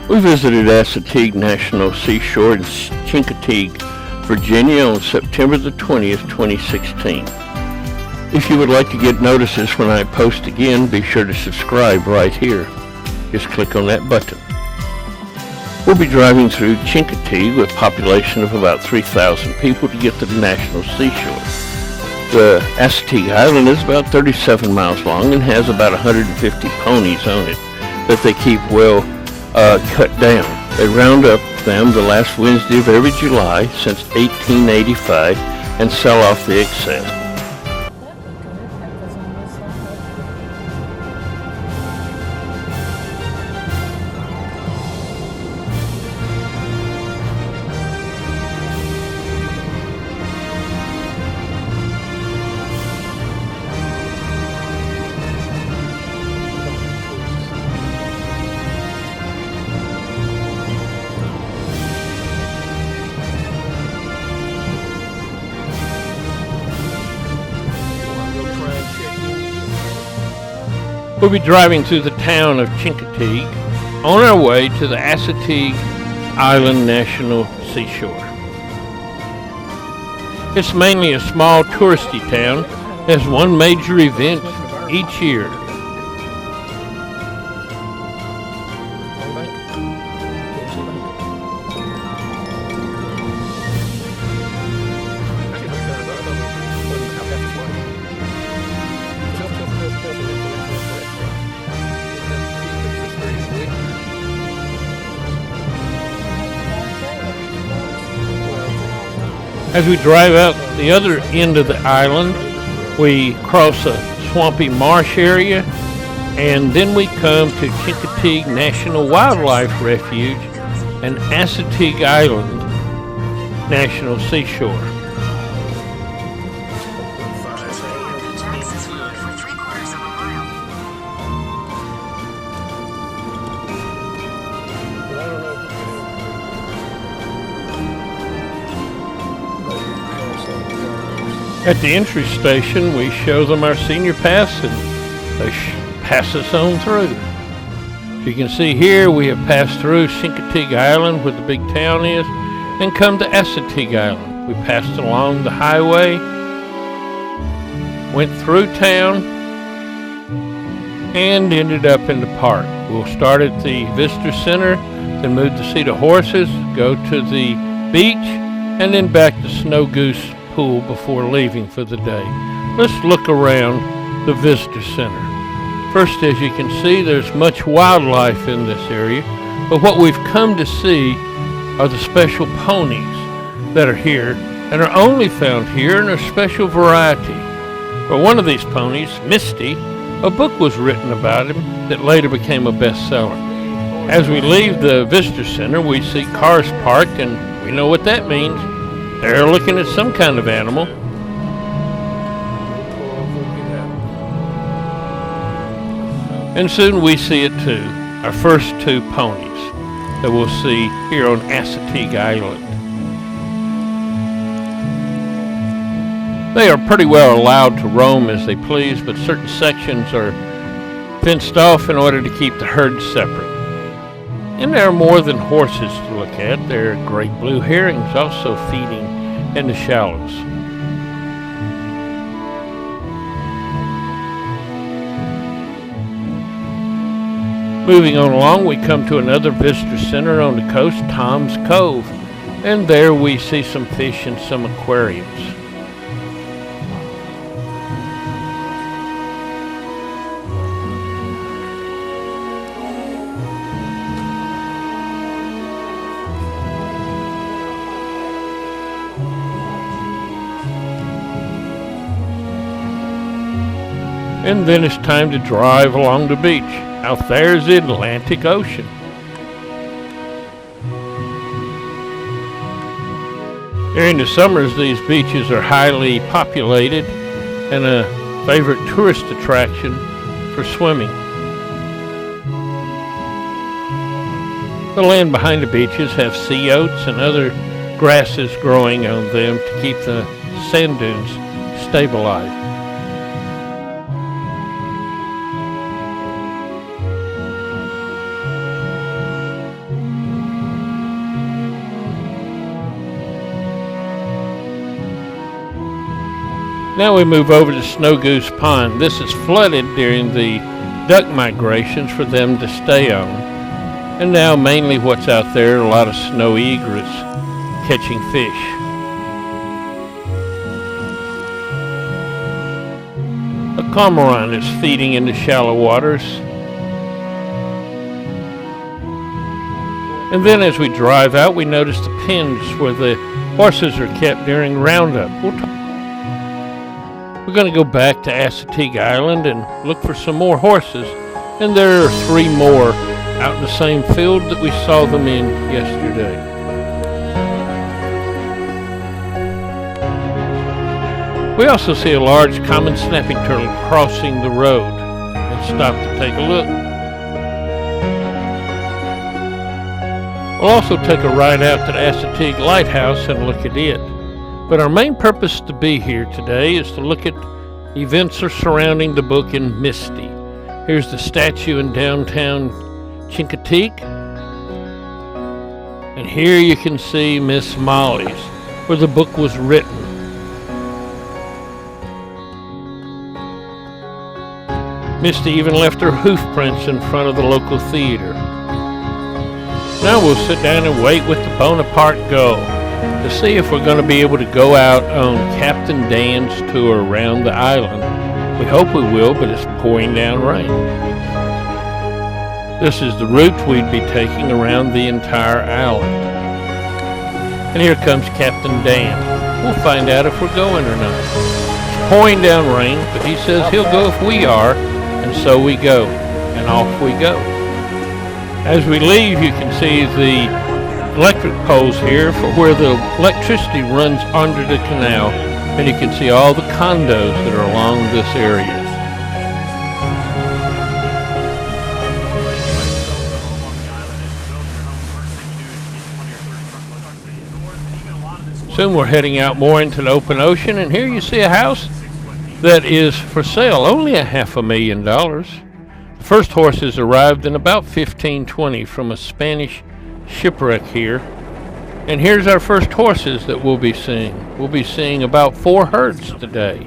We visited Assateague National Seashore in Chincoteague, Virginia on September the 20th, 2016. If you would like to get notices when I post again, be sure to subscribe right here. Just click on that button. We'll be driving through Chincoteague with a population of about 3,000 people to get to the National Seashore. The Assateague Island is about 37 miles long and has about 150 ponies on it that they keep well cut down. They round up them the last Wednesday of every July since 1885 and sell off the excess. We'll be driving through the town of Chincoteague on our way to the Assateague Island National Seashore. It's mainly a small touristy town, has one major event each year. As we drive out the other end of the island, we cross a swampy marsh area, and then we come to Chincoteague National Wildlife Refuge and Assateague Island National Seashore. At the entry station, we show them our senior pass and they pass us on through. As you can see here, we have passed through Chincoteague Island, where the big town is, and come to Assateague Island. We passed along the highway, went through town, and ended up in the park. We'll start at the visitor center, then move to see the horses, go to the beach, and then back to Snow Goose Pool before leaving for the day. Let's look around the visitor center. First, as you can see, there's much wildlife in this area, but what we've come to see are the special ponies that are here and are only found here in a special variety. For one of these ponies, Misty, a book was written about him that later became a bestseller. As we leave the visitor center, we see cars parked, and we know what that means. They're looking at some kind of animal. And soon we see it too, our first two ponies that we'll see here on Assateague Island. They are pretty well allowed to roam as they please, but certain sections are fenced off in order to keep the herd separate. And there are more than horses to look at. There are great blue herrings also feeding in the shallows. Moving on along, we come to another visitor center on the coast, Tom's Cove, and there we see some fish and some aquariums. And then it's time to drive along the beach. Out there's the Atlantic Ocean. During the summers, these beaches are highly populated and a favorite tourist attraction for swimming. The land behind the beaches have sea oats and other grasses growing on them to keep the sand dunes stabilized. Now we move over to Snow Goose Pond. This is flooded during the duck migrations for them to stay on. And now mainly what's out there, a lot of snow egrets catching fish. A cormorant is feeding in the shallow waters. And then as we drive out, we notice the pens where the horses are kept during roundup. We're going to go back to Assateague Island and look for some more horses. And there are 3 more out in the same field that we saw them in yesterday. We also see a large common snapping turtle crossing the road and stop to take a look. We'll also take a ride out to the Assateague Lighthouse and look at it. But our main purpose to be here today is to look at events surrounding the book in Misty. Here's the statue in downtown Chincoteague. And here you can see Miss Molly's, where the book was written. Misty even left her hoof prints in front of the local theater. Now we'll sit down and wait with the Bonaparte Gull to see if we're going to be able to go out on Captain Dan's tour around the island. We hope we will, but it's pouring down rain. This is the route we'd be taking around the entire island. And here comes Captain Dan. We'll find out if we're going or not. It's pouring down rain, but he says he'll go if we are, and so we go, and off we go. As we leave, you can see the electric poles here for where the electricity runs under the canal, and you can see all the condos that are along this area. Soon we're heading out more into the open ocean, and here you see a house that is for sale, only $500,000. The first horses arrived in about 1520 from a Spanish shipwreck here. And here's our first horses that we'll be seeing. We'll be seeing about 4 herds today.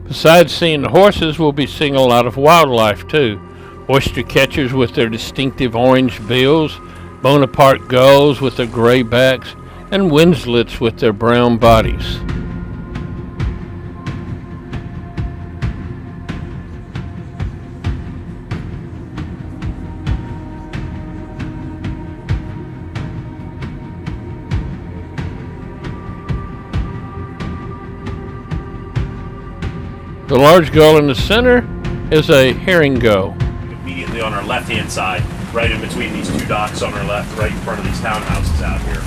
Besides seeing the horses, we'll be seeing a lot of wildlife too. Oyster catchers with their distinctive orange bills, Bonaparte gulls with their gray backs, and winslets with their brown bodies. The large gull in the center is a herring gull. Immediately on our left-hand side, right in between these 2 docks on our left, right in front of these townhouses out here.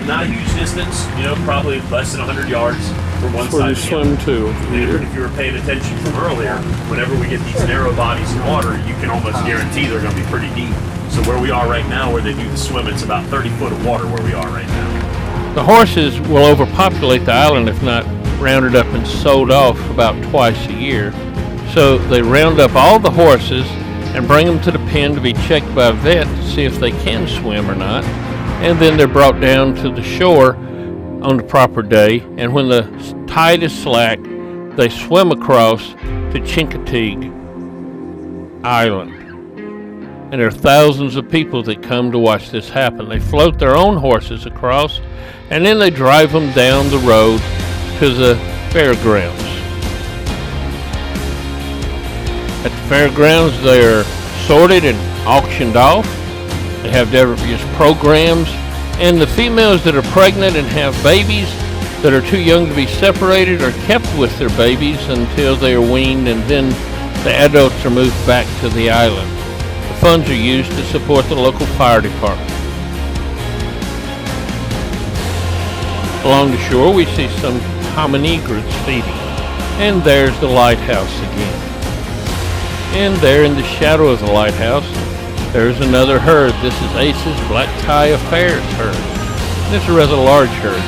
Not a huge distance, probably less than 100 yards from one side to the other. Swim too. If you were paying attention from earlier, whenever we get these narrow bodies of water, you can almost guarantee they're going to be pretty deep. So where we are right now, where they do the swim, it's about 30 foot of water where we are right now. The horses will overpopulate the island if not rounded up and sold off about twice a year. So they round up all the horses and bring them to the pen to be checked by a vet to see if they can swim or not. And then they're brought down to the shore on the proper day. And when the tide is slack, they swim across to Chincoteague Island. And there are thousands of people that come to watch this happen. They float their own horses across, and then they drive them down the road to the fairgrounds. At the fairgrounds, they are sorted and auctioned off. They have various programs And the females that are pregnant and have babies that are too young to be separated are kept with their babies until they are weaned, and then the adults are moved back to the island. The funds are used to support the local fire department. Along the shore we see some hominegrids feeding. And there's the lighthouse again. And there in the shadow of the lighthouse, there's another herd. This is Ace's Black Tie Affairs herd. This is a rather large herd.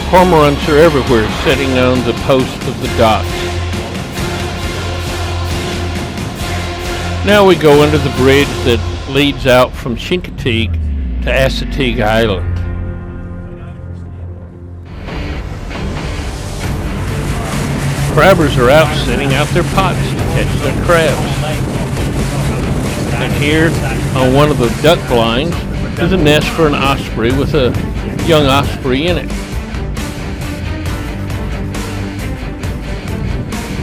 Cormorants are everywhere, sitting on the post of the docks. Now we go under the bridge that leads out from Chincoteague to Assateague Island. Crabbers are out setting out their pots to catch their crabs. And here on one of the duck blinds is a nest for an osprey with a young osprey in it.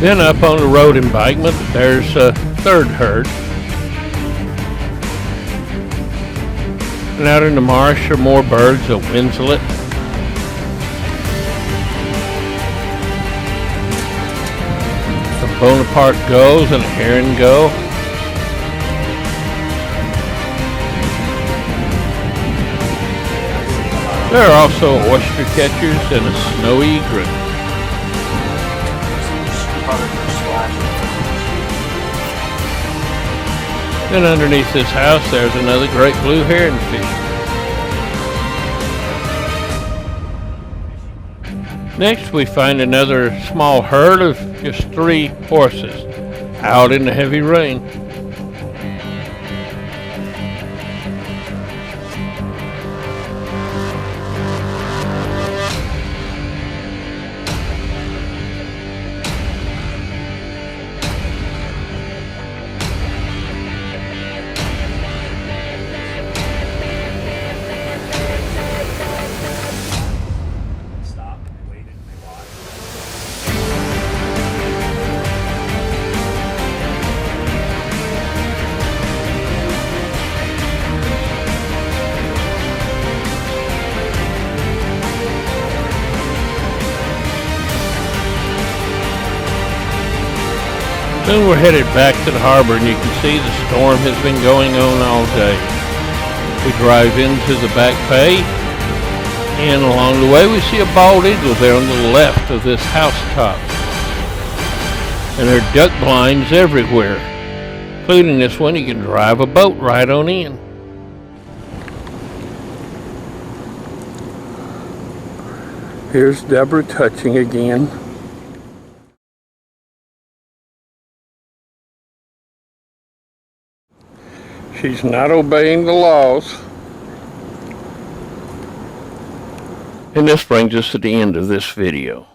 Then up on the road embankment, there's a third herd. And out in the marsh are more birds, a winslet. A Bonaparte gulls and a heron gull. There are also oyster catchers and a snowy egret. Then underneath this house there's another great blue heron fish. Next we find another small herd of just 3 horses out in the heavy rain. Soon we're headed back to the harbor, and you can see the storm has been going on all day. We drive into the back bay, and along the way we see a bald eagle there on the left of this housetop. And there are duck blinds everywhere, including this one. You can drive a boat right on in. Here's Deborah touching again. She's not obeying the laws. And this brings us to the end of this video.